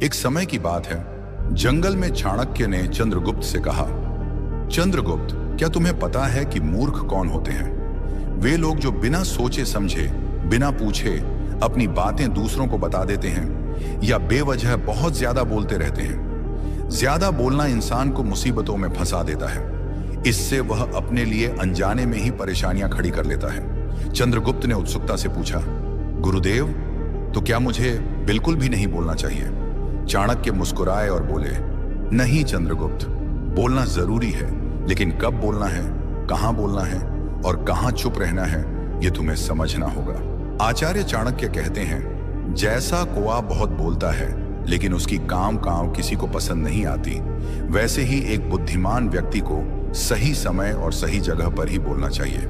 एक समय की बात है, जंगल में चाणक्य ने चंद्रगुप्त से कहा, चंद्रगुप्त, क्या तुम्हें पता है कि मूर्ख कौन होते हैं? वे लोग जो बिना सोचे समझे, बिना पूछे अपनी बातें दूसरों को बता देते हैं या बेवजह बहुत ज्यादा बोलते रहते हैं। ज्यादा बोलना इंसान को मुसीबतों में फंसा देता है। इससे वह अपने लिए अनजाने में ही परेशानियां खड़ी कर लेता है। चंद्रगुप्त ने उत्सुकता से पूछा, गुरुदेव, तो क्या मुझे बिल्कुल भी नहीं बोलना चाहिए? चाणक्य मुस्कुराए और बोले, नहीं चंद्रगुप्त, बोलना जरूरी है, लेकिन कब बोलना है, कहां बोलना है और कहां चुप रहना है, यह तुम्हें समझना होगा। आचार्य चाणक्य कहते हैं, जैसा कौवा बहुत बोलता है लेकिन उसकी काम किसी को पसंद नहीं आती, वैसे ही एक बुद्धिमान व्यक्ति को सही समय और सही जगह पर ही बोलना चाहिए।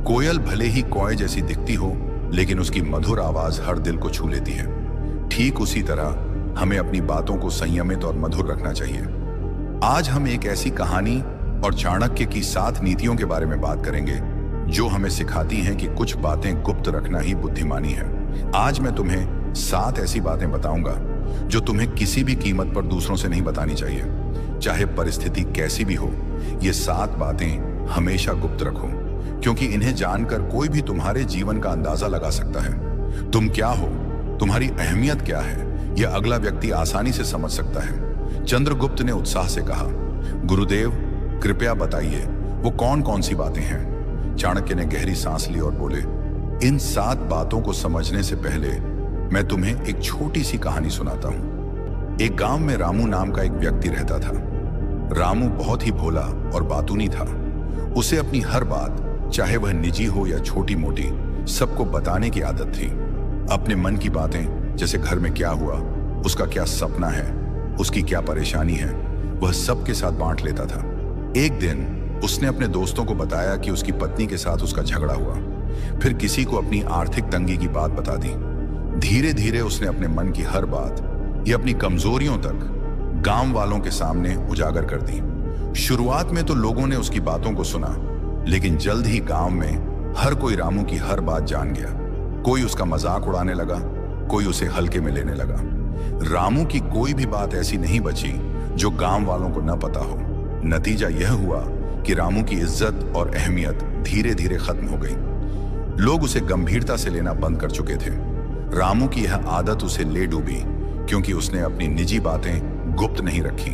कोयल भले ही कौए जैसी दिखती हो, लेकिन उसकी मधुर आवाज हर दिल को छू लेती है। ठीक उसी तरह हमें अपनी बातों को संयमित और मधुर रखना चाहिए। आज हम एक ऐसी कहानी और चाणक्य की 7 नीतियों के बारे में बात करेंगे जो हमें सिखाती हैं कि कुछ बातें गुप्त रखना ही बुद्धिमानी है। आज मैं तुम्हें 7 ऐसी बातें बताऊंगा जो तुम्हें किसी भी कीमत पर दूसरों से नहीं बतानी चाहिए, चाहे परिस्थिति कैसी भी हो। ये 7 बातें हमेशा गुप्त रखो, क्योंकि इन्हें जानकर कोई भी तुम्हारे जीवन का अंदाजा लगा सकता है। तुम क्या हो, तुम्हारी अहमियत क्या है, यह अगला व्यक्ति आसानी से समझ सकता है। चंद्रगुप्त ने उत्साह से कहा, गुरुदेव, कृपया बताइए वो कौन कौन सी बातें हैं? चाणक्य ने गहरी सांस ली और बोले, इन 7 बातों को समझने से पहले मैं तुम्हें एक छोटी सी कहानी सुनाता हूं। एक गांव में रामू नाम का एक व्यक्ति रहता था। रामू बहुत ही भोला और बातूनी था। उसे अपनी हर बात, चाहे वह निजी हो या छोटी मोटी, सबको बताने की आदत थी। अपने मन की बातें, जैसे घर में क्या हुआ, उसका क्या सपना है, उसकी क्या परेशानी है, वह सबके साथ बांट लेता था। एक दिन उसने अपने दोस्तों को बताया कि उसकी पत्नी के साथ उसका झगड़ा हुआ। फिर किसी को अपनी आर्थिक तंगी की बात बता दी। धीरे धीरे उसने अपने मन की हर बात या अपनी कमजोरियों तक गांव वालों के सामने उजागर कर दी। शुरुआत में तो लोगों ने उसकी बातों को सुना, लेकिन जल्द ही गांव में हर कोई रामू की हर बात जान गया। कोई उसका मजाक उड़ाने लगा, कोई उसे हल्के में लेने लगा। रामू की कोई भी बात ऐसी नहीं बची जो गांव वालों को न पता हो। नतीजा यह हुआ कि रामू की इज्जत और अहमियत धीरे धीरे खत्म हो गई। लोग उसे गंभीरता से लेना बंद कर चुके थे। रामू की यह आदत उसे ले डूबी, क्योंकि उसने अपनी निजी बातें गुप्त नहीं रखी।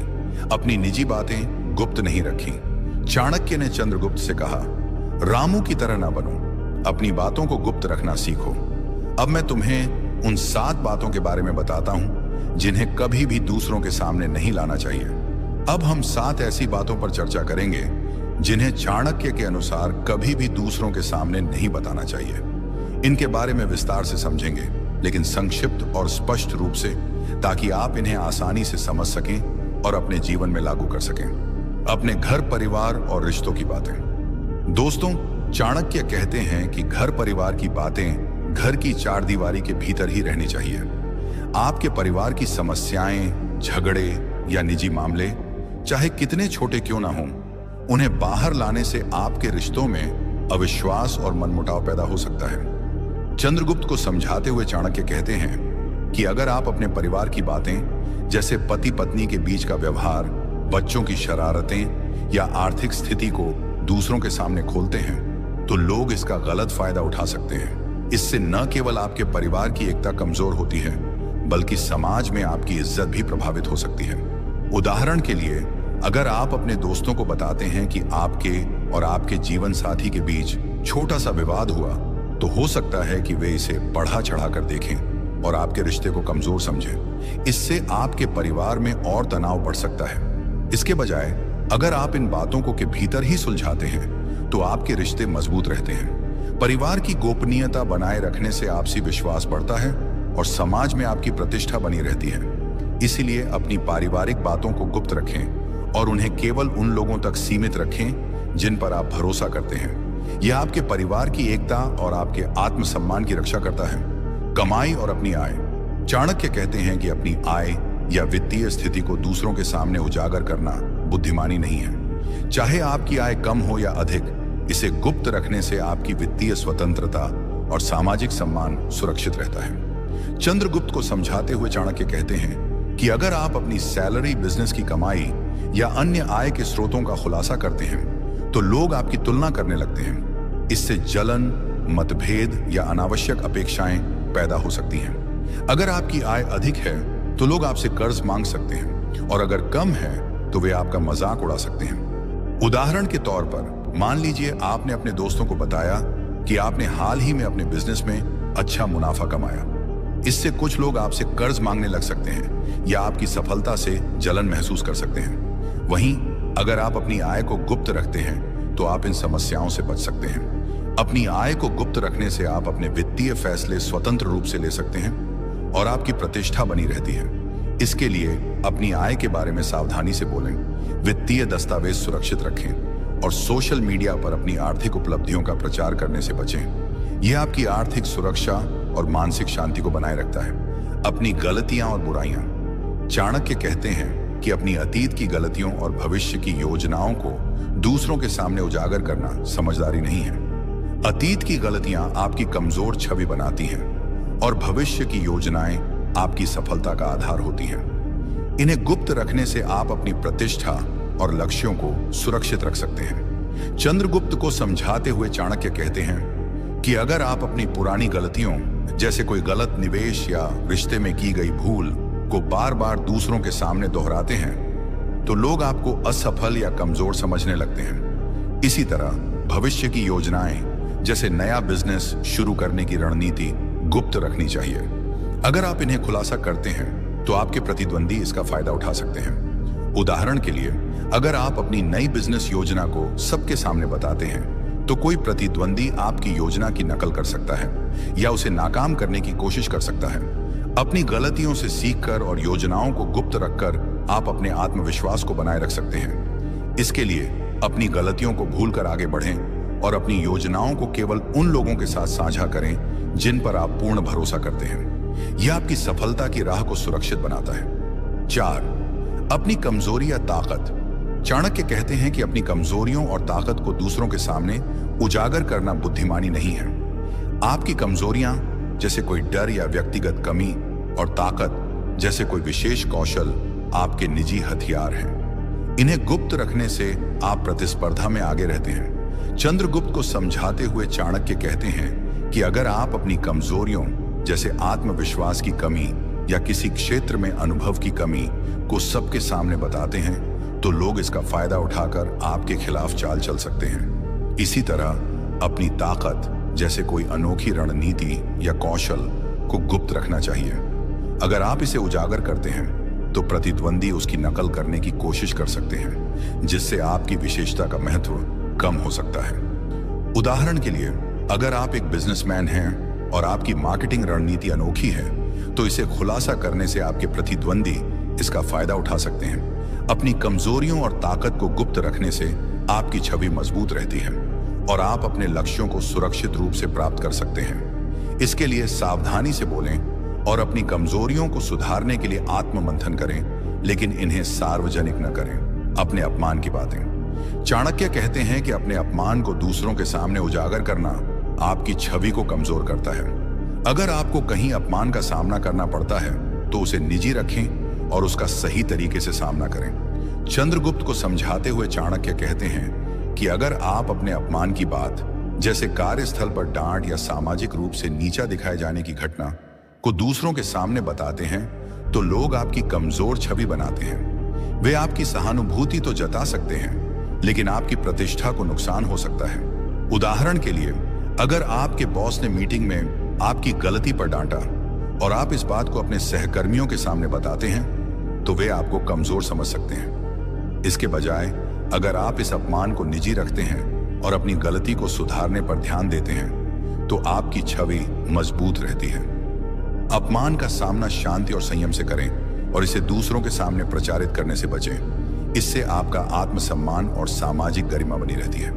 अपनी निजी बातें गुप्त नहीं रखी। चाणक्य ने चंद्रगुप्त से कहा, रामू की तरह ना बनो, अपनी बातों को गुप्त रखना सीखो। अब मैं तुम्हें उन 7 बातों के बारे में बताता हूं जिन्हें कभी भी दूसरों के सामने नहीं लाना चाहिए। अब हम 7 ऐसी बातों पर चर्चा करेंगे जिन्हें चाणक्य के अनुसार कभी भी दूसरों के सामने नहीं बताना चाहिए। इनके बारे में विस्तार से समझेंगे, लेकिन संक्षिप्त और स्पष्ट रूप से, ताकि आप इन्हें आसानी से समझ सकें और अपने जीवन में लागू कर सकें। अपने घर, परिवार और रिश्तों की बातें। दोस्तों, चाणक्य कहते हैं कि घर परिवार की बातें घर की 4 दीवारी के भीतर ही रहनी चाहिए। आपके परिवार की समस्याएं, झगड़े या निजी मामले, चाहे कितने छोटे क्यों ना हों, उन्हें बाहर लाने से आपके रिश्तों में अविश्वास और मनमुटाव पैदा हो सकता है। चंद्रगुप्त को समझाते हुए चाणक्य कहते हैं कि अगर आप अपने परिवार की बातें, जैसे पति पत्नी के बीच का व्यवहार, बच्चों की शरारतें या आर्थिक स्थिति को दूसरों के सामने खोलते हैं, तो लोग इसका गलत फायदा उठा सकते हैं। इससे न केवल आपके परिवार की एकता कमजोर होती है, बल्कि समाज में आपकी इज्जत भी प्रभावित हो सकती है। उदाहरण के लिए, अगर आप अपने दोस्तों को बताते हैं कि आपके और आपके जीवन साथी के बीच छोटा सा विवाद हुआ, तो हो सकता है कि वे इसे बढ़ा चढ़ा कर देखें और आपके रिश्ते को कमजोर समझें। इससे आपके परिवार में और तनाव बढ़ सकता है। इसके बजाय अगर आप इन बातों को के भीतर ही सुलझाते हैं, तो आपके रिश्ते मजबूत रहते हैं। परिवार की गोपनीयता बनाए रखने से आपसी विश्वास बढ़ता है और समाज में आपकी प्रतिष्ठा बनी रहती है। इसीलिए अपनी पारिवारिक बातों को गुप्त रखें और उन्हें केवल उन लोगों तक सीमित रखें जिन पर आप भरोसा करते हैं। यह आपके परिवार की एकता और आपके आत्मसम्मान की रक्षा करता है। कमाई और अपनी आय। चाणक्य कहते हैं कि अपनी आय या वित्तीय स्थिति को दूसरों के सामने उजागर करना बुद्धिमानी नहीं है। चाहे आपकी आय कम हो या अधिक, इसे गुप्त रखने से आपकी वित्तीय स्वतंत्रता और सामाजिक सम्मान सुरक्षित रहता है। चंद्रगुप्त को समझाते हुए चाणक्य कहते हैं कि अगर आप अपनी सैलरी, बिजनेस की कमाई या अन्य आय के स्रोतों का खुलासा करते हैं तो लोग आपकी तुलना करने लगते हैं। इससे जलन, मतभेद या अनावश्यक अपेक्षाएं पैदा हो सकती हैं। अगर आपकी आय अधिक है तो लोग आपसे कर्ज मांग सकते हैं और अगर कम है तो वे आपका मजाक उड़ा सकते हैं। उदाहरण के तौर पर मान लीजिए आपने अपने दोस्तों को बताया कि आपने हाल ही में अपने बिजनेस में अच्छा मुनाफा कमाया। इससे कुछ लोग आपसे कर्ज मांगने लग सकते हैं या आपकी सफलता से जलन महसूस कर सकते हैं। वहीं अगर आप अपनी आय को गुप्त रखते हैं तो आप इन समस्याओं से बच सकते हैं। अपनी आय को गुप्त रखने से आप अपने वित्तीय फैसले स्वतंत्र रूप से ले सकते हैं और आपकी प्रतिष्ठा बनी रहती है। इसके लिए अपनी आय के बारे में सावधानी से बोलें, वित्तीय दस्तावेज सुरक्षित रखें और सोशल मीडिया पर अपनी आर्थिक उपलब्धियों का प्रचार करने से बचें। यह आपकी आर्थिक सुरक्षा और मानसिक शांति को बनाए रखता है। अपनी गलतियां और बुराइयां। चाणक्य कहते हैं कि अपनी अतीत की गलतियों और भविष्य की योजनाओं को दूसरों के सामने उजागर करना समझदारी नहीं है। अतीत की गलतियां आपकी कमजोर छवि बनाती हैं और भविष्य की योजनाएं आपकी सफलता का आधार होती हैं। इन्हें गुप्त रखने से आप अपनी प्रतिष्ठा और लक्ष्यों को सुरक्षित रख सकते हैं। चंद्रगुप्त को समझाते हुए चाणक्य कहते हैं कि अगर आप अपनी पुरानी गलतियों जैसे कोई गलत निवेश या रिश्ते में की गई भूल को बार बार दूसरों के सामने दोहराते हैं तो लोग आपको असफल या कमजोर समझने लगते हैं। इसी तरह भविष्य की योजनाएं जैसे नया बिजनेस शुरू करने की रणनीति गुप्त रखनी चाहिए। अगर आप इन्हें खुलासा करते हैं तो आपके प्रतिद्वंदी इसका फायदा उठा सकते हैं। उदाहरण के लिए, अगर आप अपनी नई बिजनेस योजना को सबके सामने बताते हैं तो कोई प्रतिद्वंदी आपकी योजना की नकल कर सकता है या उसे नाकाम करने की कोशिश कर सकता है। अपनी गलतियों से सीखकर और योजनाओं को गुप्त रखकर आप अपने आत्मविश्वास को बनाए रख सकते हैं। इसके लिए अपनी गलतियों को भूलकर आगे बढ़ें और अपनी योजनाओं को केवल उन लोगों के साथ साझा करें जिन पर आप पूर्ण भरोसा करते हैं। यह आपकी सफलता की राह को सुरक्षित बनाता है। 4. अपनी कमजोरी या ताकत। चाणक्य कहते हैं कि अपनी कमजोरियों और ताकत को दूसरों के सामने उजागर करना बुद्धिमानी नहीं है। आपकी कमजोरियां जैसे कोई डर या व्यक्तिगत कमी और ताकत जैसे कोई विशेष कौशल आपके निजी हथियार हैं। इन्हें गुप्त रखने से आप प्रतिस्पर्धा में आगे रहते हैं। चंद्रगुप्त को समझाते हुए चाणक्य कहते हैं कि अगर आप अपनी कमजोरियों जैसे आत्मविश्वास की कमी या किसी क्षेत्र में अनुभव की कमी को सबके सामने बताते हैं तो लोग इसका फायदा उठाकर आपके खिलाफ चाल चल सकते हैं। इसी तरह अपनी ताकत जैसे कोई अनोखी रणनीति या कौशल को गुप्त रखना चाहिए। अगर आप इसे उजागर करते हैं तो प्रतिद्वंदी उसकी नकल करने की कोशिश कर सकते हैं, जिससे आपकी विशेषता का महत्व कम हो सकता है। उदाहरण के लिए, अगर आप एक बिजनेसमैन हैं और आपकी मार्केटिंग रणनीति अनोखी है तो इसे खुलासा करने से आपके प्रतिद्वंदी इसका फायदा उठा सकते हैं। अपनी कमजोरियों और ताकत को गुप्त रखने से आपकी छवि मजबूत रहती है और आप अपने लक्ष्यों को सुरक्षित रूप से प्राप्त कर सकते हैं। इसके लिए सावधानी से बोलें और अपनी कमजोरियों को सुधारने के लिए आत्ममंथन करें, लेकिन इन्हें सार्वजनिक न करें। अपने अपमान की बातें। चाणक्य कहते हैं कि अपने अपमान को दूसरों के सामने उजागर करना आपकी छवि को कमजोर करता है। अगर आपको कहीं अपमान का सामना करना पड़ता है तो उसे निजी रखें और उसका सही तरीके से सामना करें। चंद्रगुप्त को समझाते हुए चाणक्य कहते हैं कि अगर आप अपने अपमान की बात जैसे कार्यस्थल पर डांट या सामाजिक रूप से नीचा दिखाए जाने की घटना को दूसरों के सामने बताते हैं तो लोग आपकी कमजोर छवि बनाते हैं। वे आपकी सहानुभूति तो जता सकते हैं लेकिन आपकी प्रतिष्ठा को नुकसान हो सकता है। उदाहरण के लिए, अगर आपके बॉस ने मीटिंग में आपकी गलती पर डांटा और आप इस बात को अपने सहकर्मियों के सामने बताते हैं तो वे आपको कमजोर समझ सकते हैं। इसके बजाय अगर आप इस अपमान को निजी रखते हैं और अपनी गलती को सुधारने पर ध्यान देते हैं तो आपकी छवि मजबूत रहती है। अपमान का सामना शांति और संयम से करें और इसे दूसरों के सामने प्रचारित करने से बचें। इससे आपका आत्मसम्मान और सामाजिक गरिमा बनी रहती है।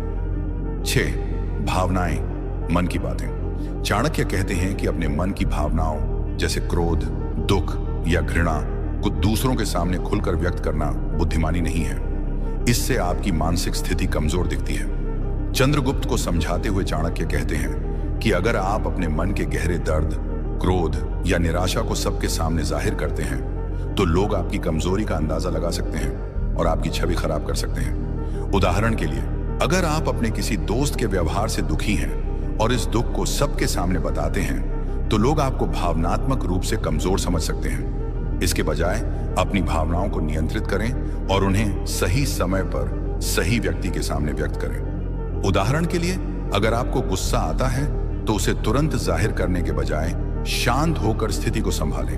6. भावनाएं, मन की बातें। चाणक्य कहते हैं कि अपने मन की भावनाओं जैसे क्रोध, दुख या घृणा को दूसरों के सामने खुलकर व्यक्त करना बुद्धिमानी नहीं है। इससे आपकी मानसिक स्थिति कमजोर दिखती है। चंद्रगुप्त को समझाते हुए चाणक्य कहते हैं कि अगर आप अपने मन के गहरे दर्द, क्रोध या निराशा को सबके सामने जाहिर करते हैं तो लोग आपकी कमजोरी का अंदाजा लगा सकते हैं और आपकी छवि खराब कर सकते हैं। उदाहरण के लिए, अगर आप अपने किसी दोस्त के व्यवहार से दुखी हैं और इस दुख को सबके सामने बताते हैं, तो लोग आपको भावनात्मक रूप से कमजोर समझ सकते हैं। इसके बजाय अपनी भावनाओं को नियंत्रित करें और उन्हें सही समय पर सही व्यक्ति के सामने व्यक्त करें। उदाहरण के लिए, अगर आपको गुस्सा आता है तो उसे तुरंत जाहिर करने के बजाय शांत होकर स्थिति को संभालें।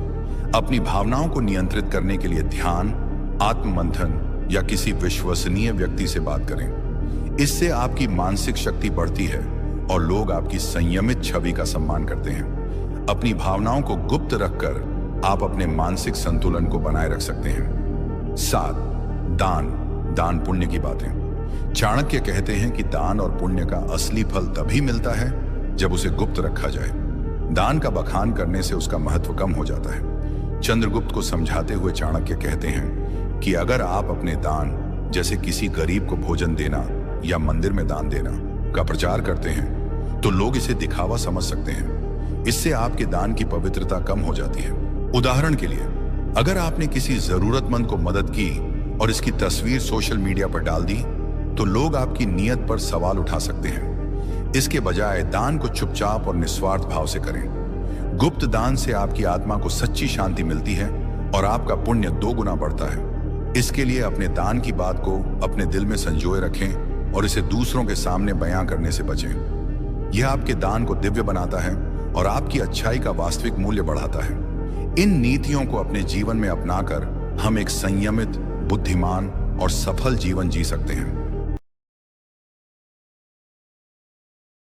अपनी भावनाओं को नियंत्रित करने के लिए ध्यान, आत्ममंथन या किसी विश्वसनीय व्यक्ति से बात करें। इससे आपकी मानसिक शक्ति बढ़ती है और लोग आपकी संयमित छवि का सम्मान करते हैं। अपनी भावनाओं को गुप्त रखकर आप अपने मानसिक संतुलन को बनाए रख सकते हैं। 7. दान पुण्य की बातें। चाणक्य कहते हैं कि दान और पुण्य का असली फल तभी मिलता है जब उसे गुप्त रखा जाए। दान का बखान करने से उसका महत्व कम हो जाता है। चंद्रगुप्त को समझाते हुए चाणक्य कहते हैं कि अगर आप अपने दान, जैसे किसी गरीब को भोजन देना या मंदिर में दान देना, का प्रचार करते हैं तो लोग इसे दिखावा समझ सकते हैं। इससे आपके दान की पवित्रता कम हो जाती है। उदाहरण के लिए, अगर आपने किसी जरूरतमंद को मदद की और इसकी तस्वीर सोशल मीडिया पर डाल दी, तो लोग आपकी नीयत पर सवाल उठा सकते हैं। इसके बजाय दान को चुपचाप और निस्वार्थ भाव से करें। गुप्त दान से आपकी आत्मा को सच्ची शांति मिलती है और आपका पुण्य 2 गुना बढ़ता है। इसके लिए अपने दान की बात को अपने दिल में संजोए रखें और इसे दूसरों के सामने बयां करने से बचें। यह आपके दान को दिव्य बनाता है और आपकी अच्छाई का वास्तविक मूल्य बढ़ाता है। इन नीतियों को अपने जीवन में अपनाकर हम एक संयमित, बुद्धिमान और सफल जीवन जी सकते हैं।